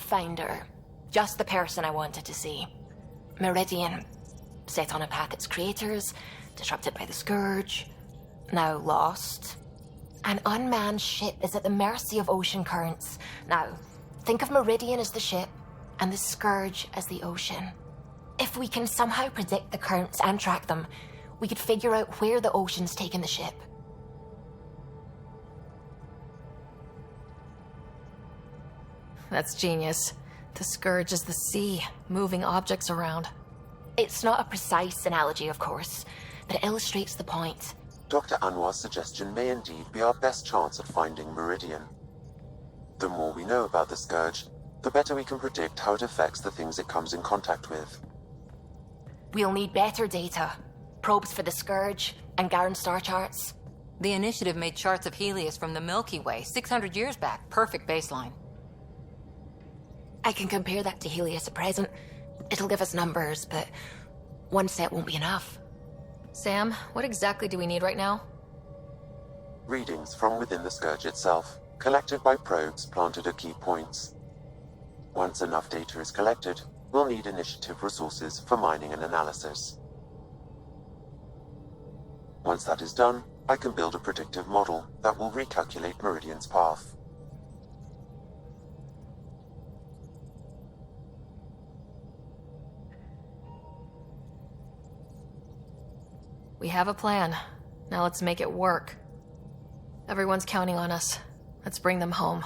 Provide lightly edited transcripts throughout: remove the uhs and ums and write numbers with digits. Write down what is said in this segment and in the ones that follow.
Pathfinder. Just the person I wanted to see. Meridian, set on a path its creators, disrupted by the Scourge, now lost. An unmanned ship is at the mercy of ocean currents. Now, think of Meridian as the ship, and the Scourge as the ocean. If we can somehow predict the currents and track them, we could figure out where the ocean's taken the ship. That's genius. The Scourge is the sea, moving objects around. It's not a precise analogy, of course, but it illustrates the point. Dr. Anwar's suggestion may indeed be our best chance at finding Meridian. The more we know about the Scourge, the better we can predict how it affects the things it comes in contact with. We'll need better data. Probes for the Scourge, and Garen star charts. The Initiative made charts of Helios from the Milky Way 600 years back. Perfect baseline. I can compare that to Helios at present. It'll give us numbers, but one set won't be enough. Sam, what exactly do we need right now? Readings from within the Scourge itself, collected by probes planted at key points. Once enough data is collected, we'll need Initiative resources for mining and analysis. Once that is done, I can build a predictive model that will recalculate Meridian's path. We have a plan. Now let's make it work. Everyone's counting on us. Let's bring them home.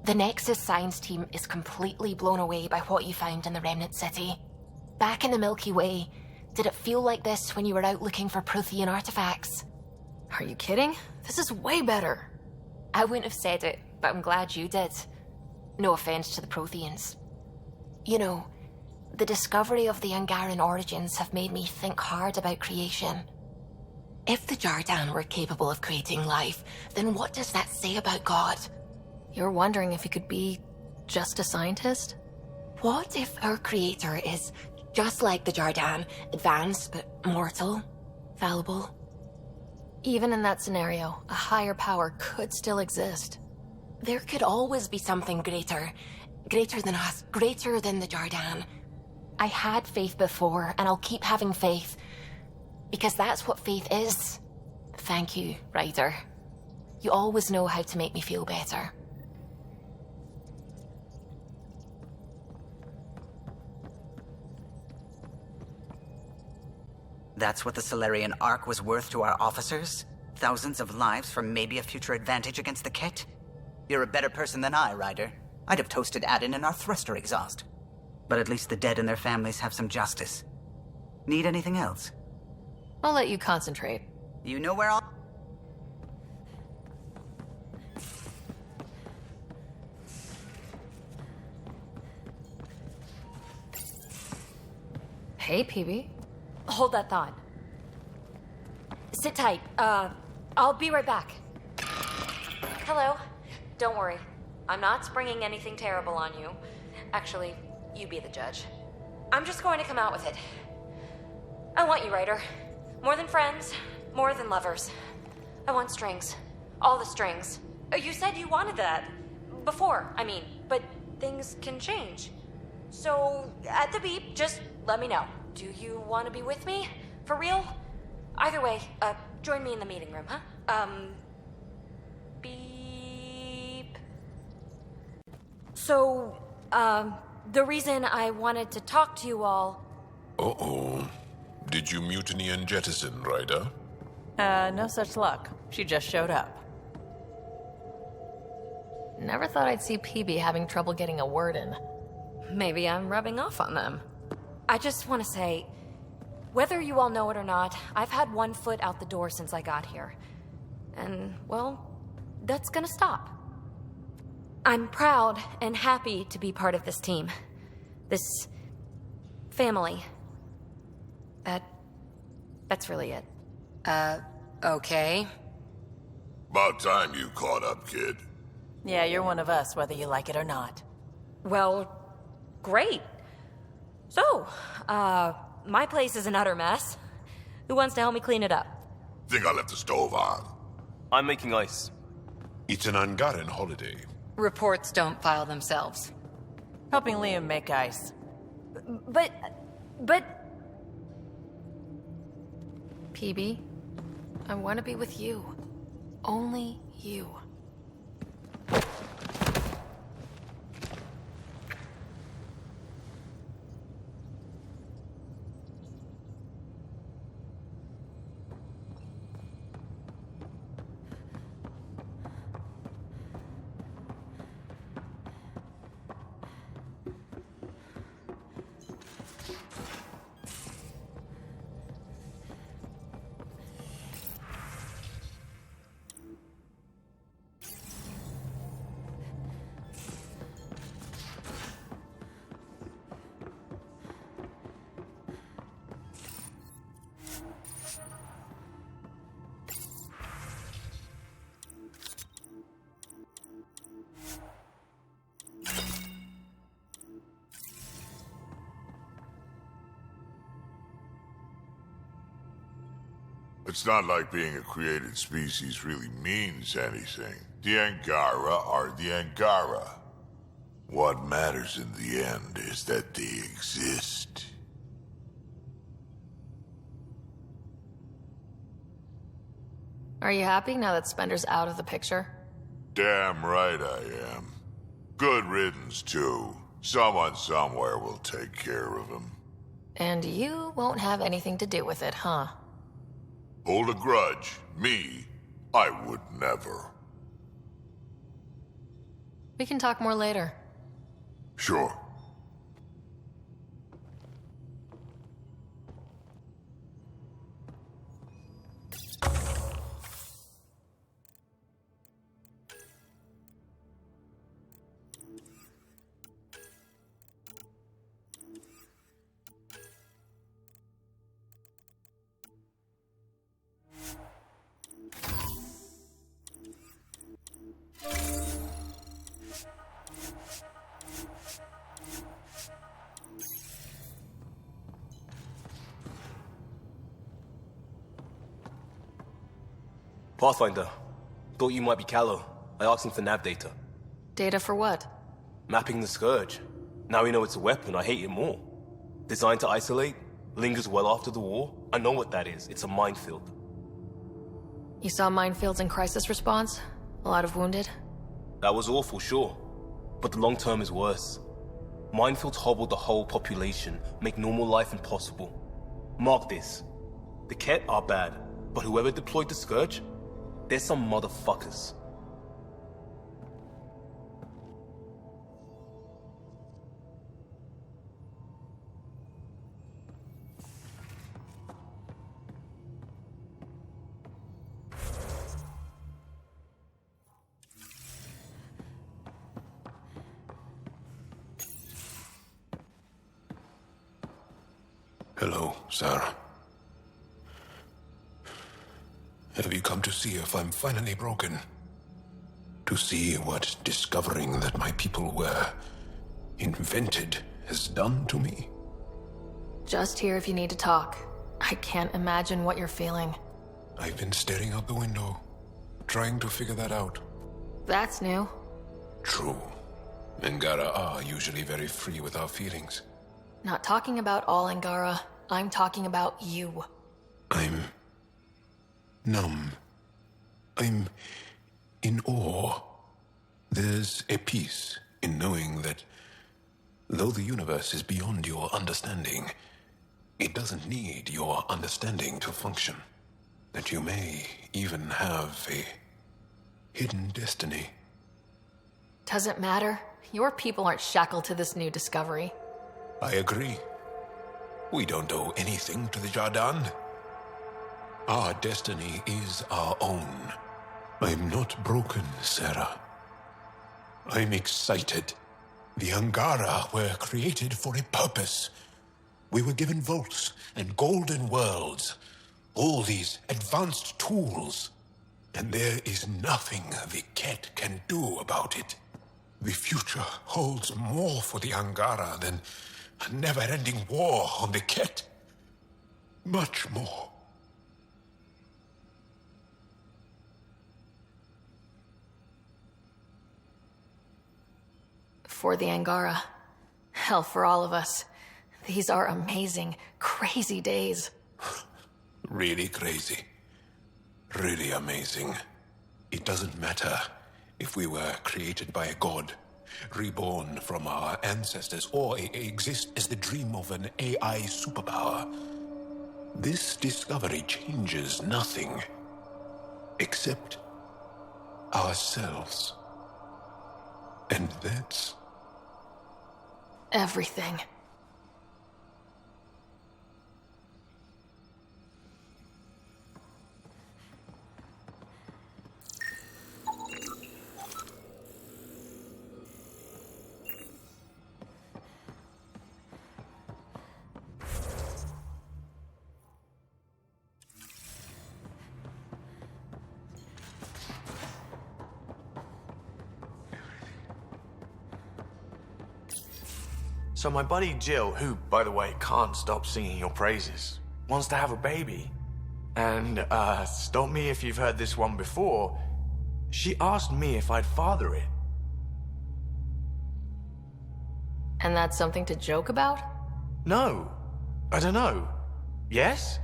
The Nexus science team is completely blown away by what you found in the Remnant City. Back in the Milky Way, did it feel like this when you were out looking for Prothean artifacts? Are you kidding? This is way better. I wouldn't have said it, but I'm glad you did. No offense to the Protheans. You know, the discovery of the Angaran origins have made me think hard about creation. If the Jardan were capable of creating life, then what does that say about God? You're wondering if he could be just a scientist? What if our creator is just like the Jardan, advanced but mortal, fallible? Even in that scenario, a higher power could still exist. There could always be something greater. Greater than us, greater than the Jardan. I had faith before, and I'll keep having faith. Because that's what faith is. Thank you, Ryder. You always know how to make me feel better. That's what the Solarian Ark was worth to our officers? Thousands of lives for maybe a future advantage against the Kett? You're a better person than I, Ryder. I'd have toasted Adin in our thruster exhaust. But at least the dead and their families have some justice. Need anything else? I'll let you concentrate. You know where I'll... Hey, Peebee. Hold that thought. Sit tight. I'll be right back. Hello. Don't worry. I'm not springing anything terrible on you. Actually, you be the judge. I'm just going to come out with it. I want you, Ryder. More than friends, more than lovers. I want strings. All the strings. You said you wanted that. Before, I mean. But things can change. So, at the beep, just let me know. Do you want to be with me? For real? Either way, join me in the meeting room, huh? Beep. So, the reason I wanted to talk to you all... Uh-oh. Did you mutiny and jettison, Ryder? No such luck. She just showed up. Never thought I'd see Peebee having trouble getting a word in. Maybe I'm rubbing off on them. I just want to say, whether you all know it or not, I've had one foot out the door since I got here. And, well, that's gonna stop. I'm proud and happy to be part of this team. This family. That's really it. Okay. About time you caught up, kid. Yeah, you're one of us, whether you like it or not. Well, great. So, my place is an utter mess. Who wants to help me clean it up? Think I left the stove on? I'm making ice. It's an Angaran holiday. Reports don't file themselves. Helping Liam make ice. But... Peebee, I want to be with you. Only you. It's not like being a created species really means anything. The Angara are the Angara. What matters in the end is that they exist. Are you happy now that Spender's out of the picture? Damn right I am. Good riddance, too. Someone somewhere will take care of him. And you won't have anything to do with it, huh? Hold a grudge. Me, I would never. We can talk more later. Sure. Pathfinder. Thought you might be Callow. I asked him for nav data. Data for what? Mapping the Scourge. Now we know it's a weapon, I hate it more. Designed to isolate, lingers well after the war. I know what that is. It's a minefield. You saw minefields in crisis response? A lot of wounded? That was awful, sure. But the long term is worse. Minefields hobble the whole population, make normal life impossible. Mark this. The Ket are bad, but whoever deployed the Scourge, they're some motherfuckers. Hello, Sarah. Have you come to see if I'm finally broken? To see what discovering that my people were invented has done to me? Just here if you need to talk. I can't imagine what you're feeling. I've been staring out the window, trying to figure that out. That's new. True. Angara are usually very free with our feelings. Not talking about all Angara. I'm talking about you. I'm numb. I'm in awe. There's a peace in knowing that though the universe is beyond your understanding, it doesn't need your understanding to function. That you may even have a hidden destiny. Doesn't matter. Your people aren't shackled to this new discovery. I agree. We don't owe anything to the Jardan. Our destiny is our own. I'm not broken, Sarah. I'm excited. The Angara were created for a purpose. We were given vaults and golden worlds. All these advanced tools. And there is nothing the Ket can do about it. The future holds more for the Angara than a never-ending war on the Ket. Much more. before the Angara. Hell for all of us. These are amazing, crazy days. Really crazy. Really amazing. It doesn't matter if we were created by a god, reborn from our ancestors, or exist as the dream of an AI superpower. This discovery changes nothing except ourselves. And that's everything. So my buddy Jill, who, by the way, can't stop singing your praises, wants to have a baby. And, stop me if you've heard this one before, she asked me if I'd father it. And that's something to joke about? No. I don't know. Yes?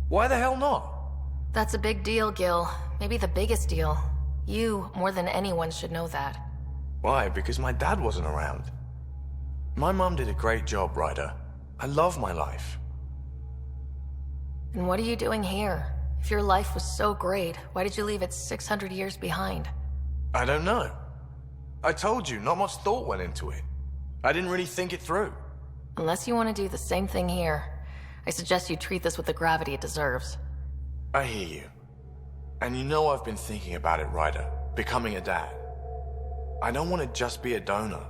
Why the hell not? That's a big deal, Gil. Maybe the biggest deal. You, more than anyone, should know that. Why? Because my dad wasn't around. My mum did a great job, Ryder. I love my life. And what are you doing here? If your life was so great, why did you leave it 600 years behind? I don't know. I told you, not much thought went into it. I didn't really think it through. Unless you want to do the same thing here, I suggest you treat this with the gravity it deserves. I hear you. And you know I've been thinking about it, Ryder. Becoming a dad. I don't want to just be a donor.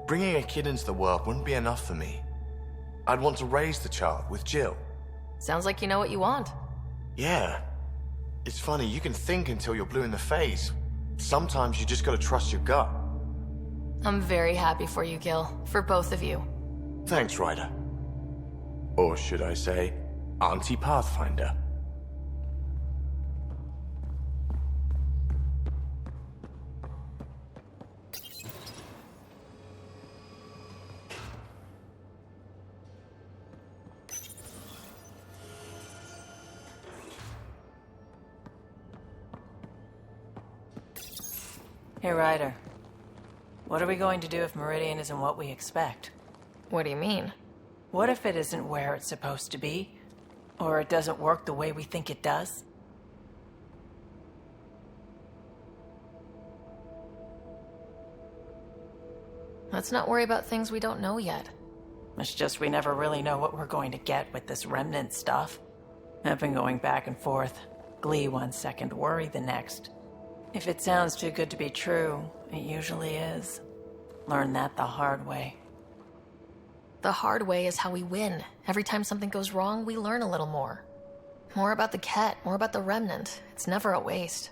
Bringing a kid into the world wouldn't be enough for me. I'd want to raise the child with Jill. Sounds like you know what you want. Yeah. It's funny, you can think until you're blue in the face. Sometimes you just gotta trust your gut. I'm very happy for you, Gil. For both of you. Thanks, Ryder. Or should I say, Auntie Pathfinder. Hey, Ryder. What are we going to do if Meridian isn't what we expect? What do you mean? What if it isn't where it's supposed to be? Or it doesn't work the way we think it does? Let's not worry about things we don't know yet. It's just we never really know what we're going to get with this remnant stuff. I've been going back and forth. Glee one second, worry the next. If it sounds too good to be true, it usually is. Learn that the hard way. The hard way is how we win. Every time something goes wrong, we learn a little more. More about the Ket, more about the Remnant. It's never a waste.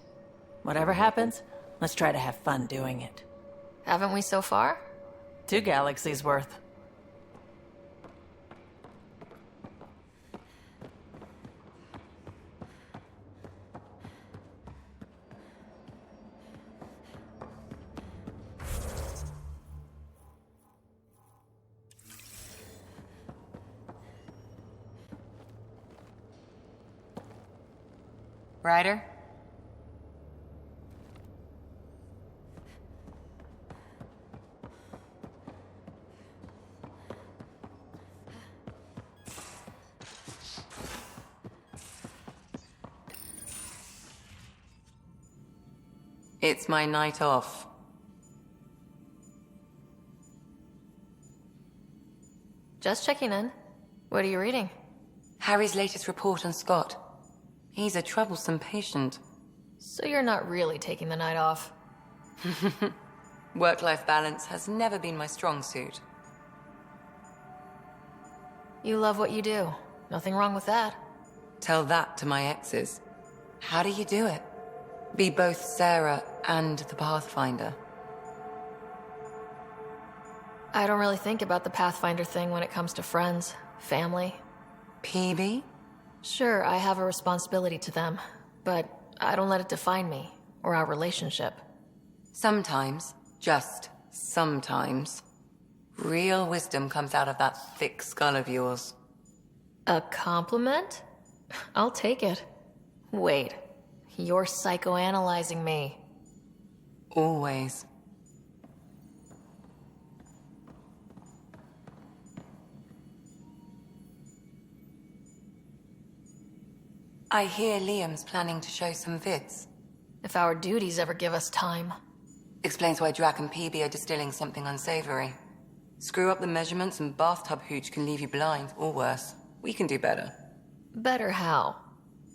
Whatever happens, let's try to have fun doing it. Haven't we so far? 2 galaxies worth. Ryder? It's my night off. Just checking in. What are you reading? Harry's latest report on Scott. He's a troublesome patient. So you're not really taking the night off? Work-life balance has never been my strong suit. You love what you do. Nothing wrong with that. Tell that to my exes. How do you do it? Be both Sarah and the Pathfinder. I don't really think about the Pathfinder thing when it comes to friends, family. Peebee? Sure, I have a responsibility to them, but I don't let it define me, or our relationship. Sometimes, just sometimes, Real wisdom comes out of that thick skull of yours. A compliment? I'll take it. Wait, you're psychoanalyzing me. Always. I hear Liam's planning to show some vids. If our duties ever give us time. Explains why Drack and Peebee are distilling something unsavory. Screw up the measurements and bathtub hooch can leave you blind, or worse. We can do better. Better how?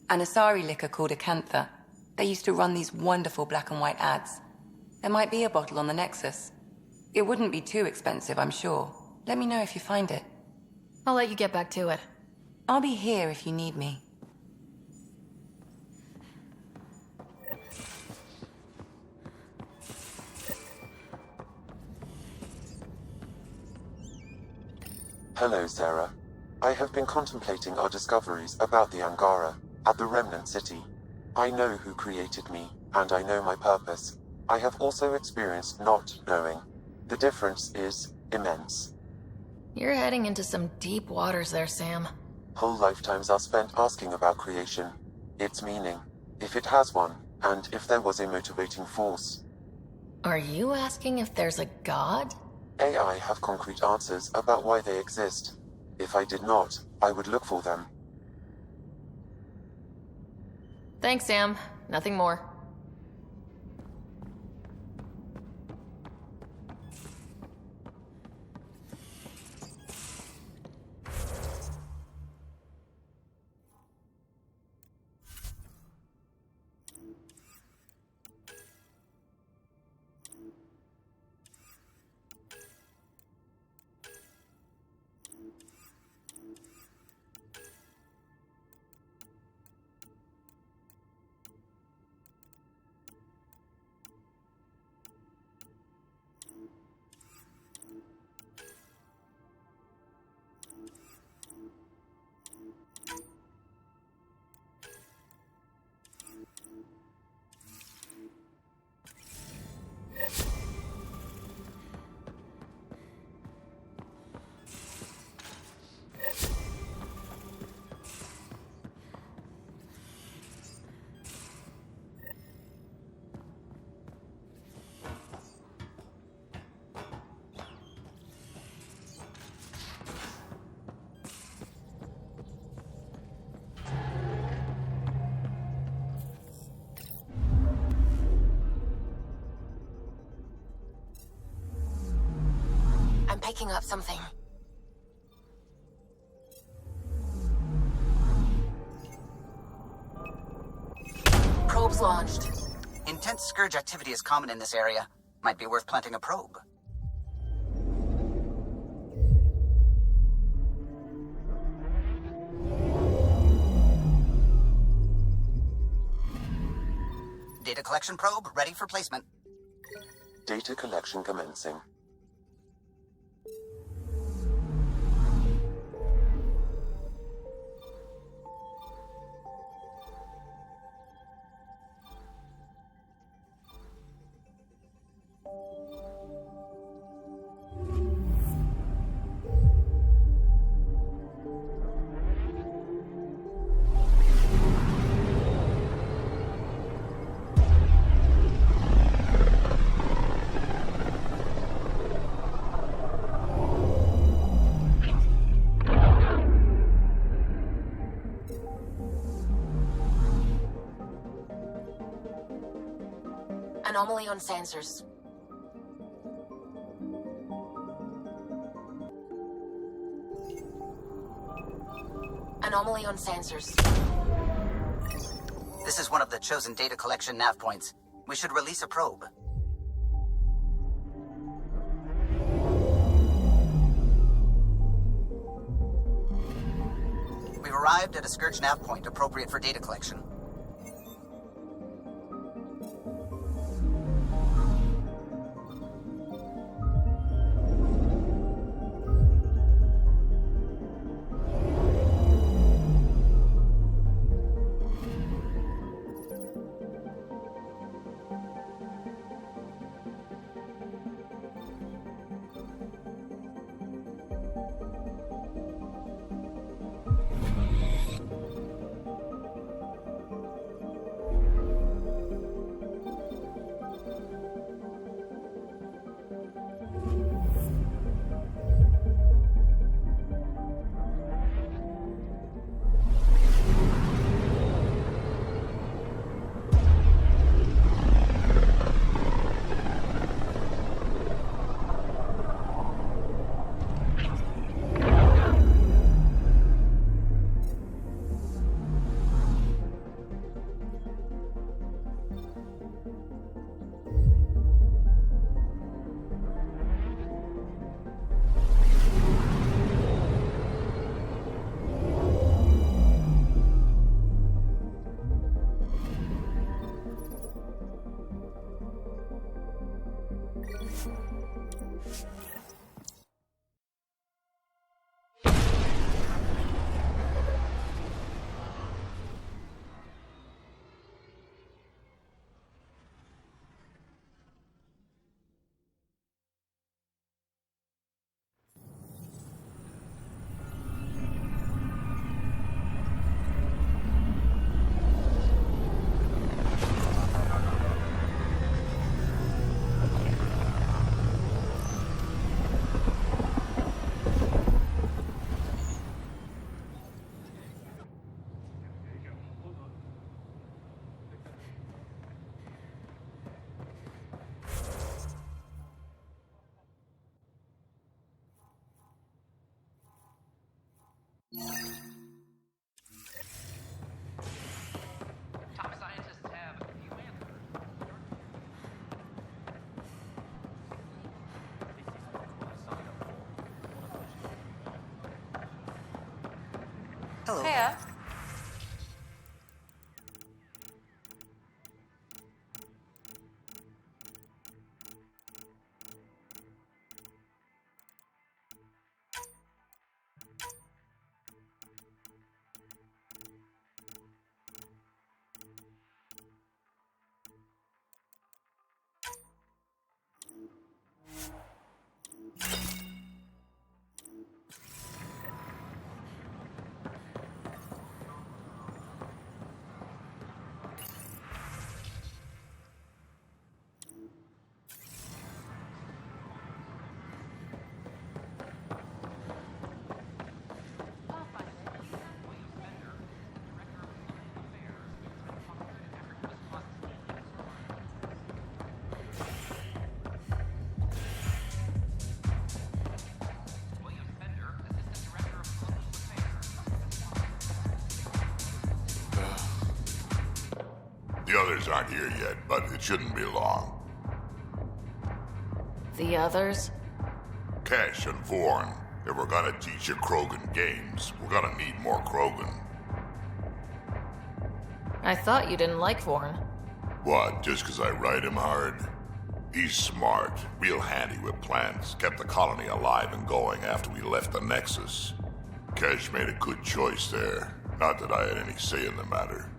An Asari liquor called Acantha. They used to run these wonderful black and white ads. There might be a bottle on the Nexus. It wouldn't be too expensive, I'm sure. Let me know if you find it. I'll let you get back to it. I'll be here if you need me. Hello, Sarah. I have been contemplating our discoveries about the Angara at the Remnant City. I know who created me, and I know my purpose. I have also experienced not knowing. The difference is immense. You're heading into some deep waters there, Sam. Whole lifetimes are spent asking about creation, its meaning, if it has one, and if there was a motivating force. Are you asking if there's a god? AI have concrete answers about why they exist. If I did not, I would look for them. Thanks, Sam. Nothing more. I'm picking up something. Probe's launched. Intense Scourge activity is common in this area. Might be worth planting a probe. Data collection probe ready for placement. Data collection commencing. Anomaly on sensors. Anomaly on sensors. This is one of the chosen data collection nav points. We should release a probe. We've arrived at a Scourge nav point appropriate for data collection. Hello. Hiya. The others aren't here yet, but it shouldn't be long. The others? Kesh and Vorn. If we're gonna teach you Krogan games, we're gonna need more Krogan. I thought you didn't like Vorn. What, just 'cause I ride him hard? He's smart, real handy with plants, kept the colony alive and going after we left the Nexus. Kesh made a good choice there. Not that I had any say in the matter.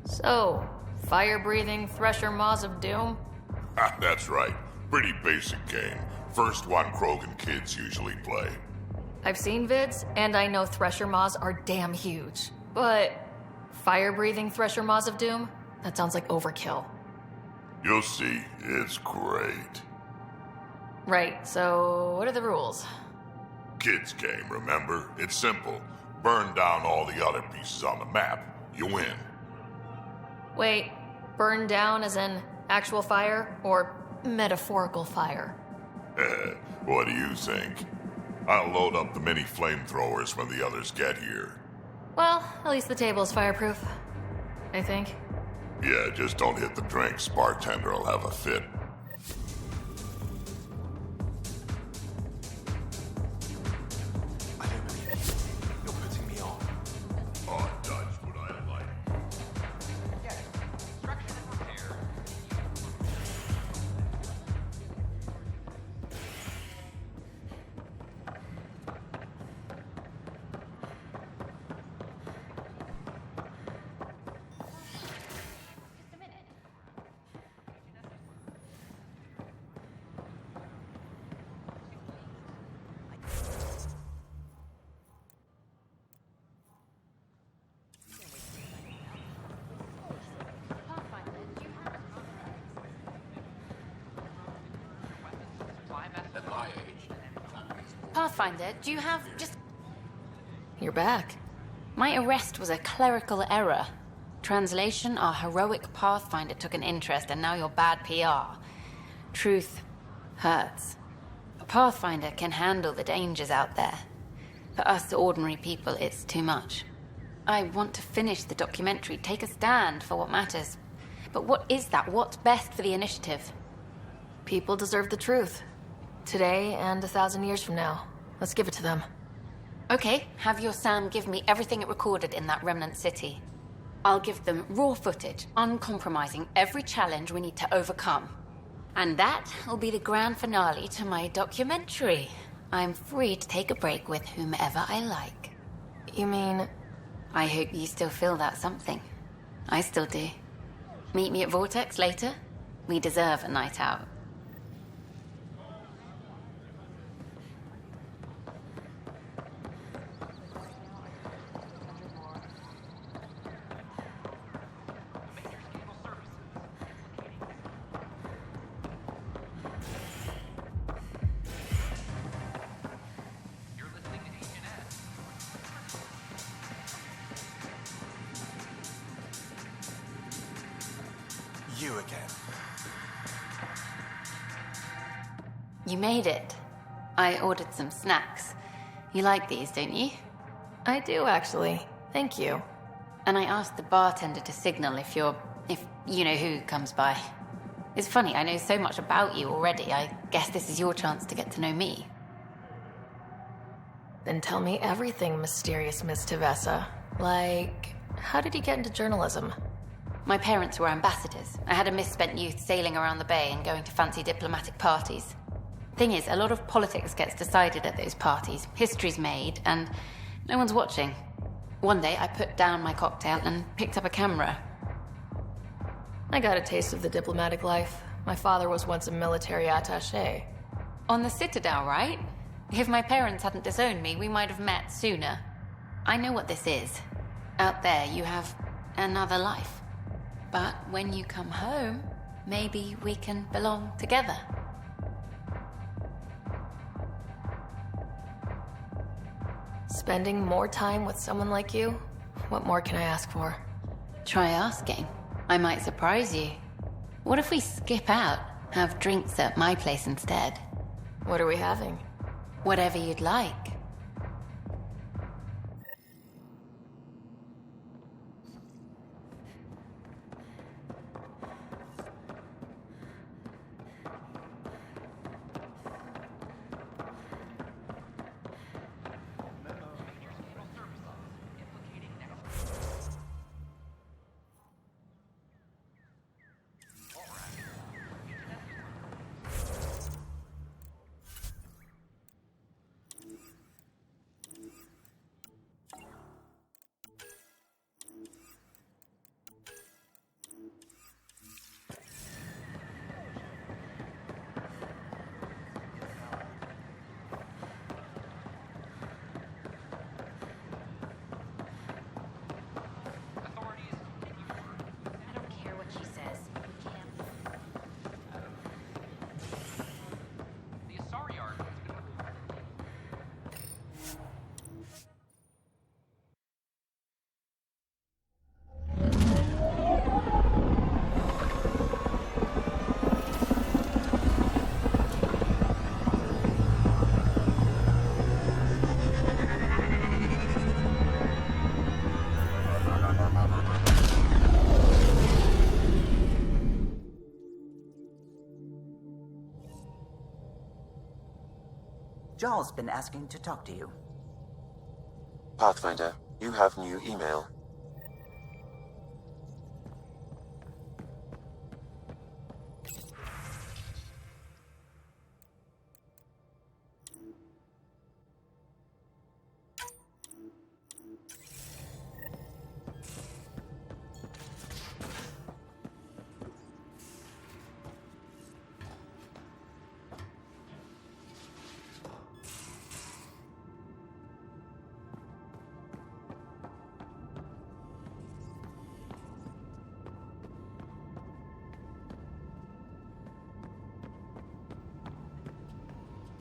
So, fire-breathing Thresher Maws of Doom? That's right. Pretty basic game. First one Krogan kids usually play. I've seen vids, and I know Thresher Maws are damn huge. But fire-breathing Thresher Maws of Doom? That sounds like overkill. You'll see. It's great. Right, so what are the rules? Kids game, remember? It's simple. Burn down all the other pieces on the map. You win. Wait, burn down as in actual fire, or metaphorical fire? What do you think? I'll load up the mini flamethrowers when the others get here. Well, at least the table is fireproof. I think. Yeah, just don't hit the drinks. Bartender will have a fit. I don't believe you. You're putting me on. Oh, Dutch, what I like. At my age. Pathfinder, do you have just... You're back. My arrest was a clerical error. Translation, our heroic Pathfinder took an interest and now you're bad PR. Truth hurts. A Pathfinder can handle the dangers out there. For us ordinary people, it's too much. I want to finish the documentary, take a stand for what matters. But what is that? What's best for the initiative? People deserve the truth. Today and 1,000 years from now. Let's give it to them. Okay, have your Sam give me everything it recorded in that remnant city. I'll give them raw footage, uncompromising every challenge we need to overcome. And that will be the grand finale to my documentary. I'm free to take a break with whomever I like. You mean... I hope you still feel that something. I still do. Meet me at Vortex later. We deserve a night out. You again. You made it. I ordered some snacks. You like these, don't you? I do, actually. Thank you. And I asked the bartender to signal if you know who comes by. It's funny, I know so much about you already. I guess this is your chance to get to know me. Then tell me everything, mysterious Miss Tevessa. Like, how did you get into journalism? My parents were ambassadors. I had a misspent youth sailing around the bay and going to fancy diplomatic parties. Thing is, a lot of politics gets decided at those parties. History's made, and no one's watching. One day, I put down my cocktail and picked up a camera. I got a taste of the diplomatic life. My father was once a military attaché. On the Citadel, right? If my parents hadn't disowned me, we might have met sooner. I know what this is. Out there, you have another life. But when you come home, maybe we can belong together. Spending more time with someone like you? What more can I ask for? Try asking. I might surprise you. What if we skip out, have drinks at my place instead? What are we having? Whatever you'd like. Jarl's been asking to talk to you. Pathfinder, you have new email.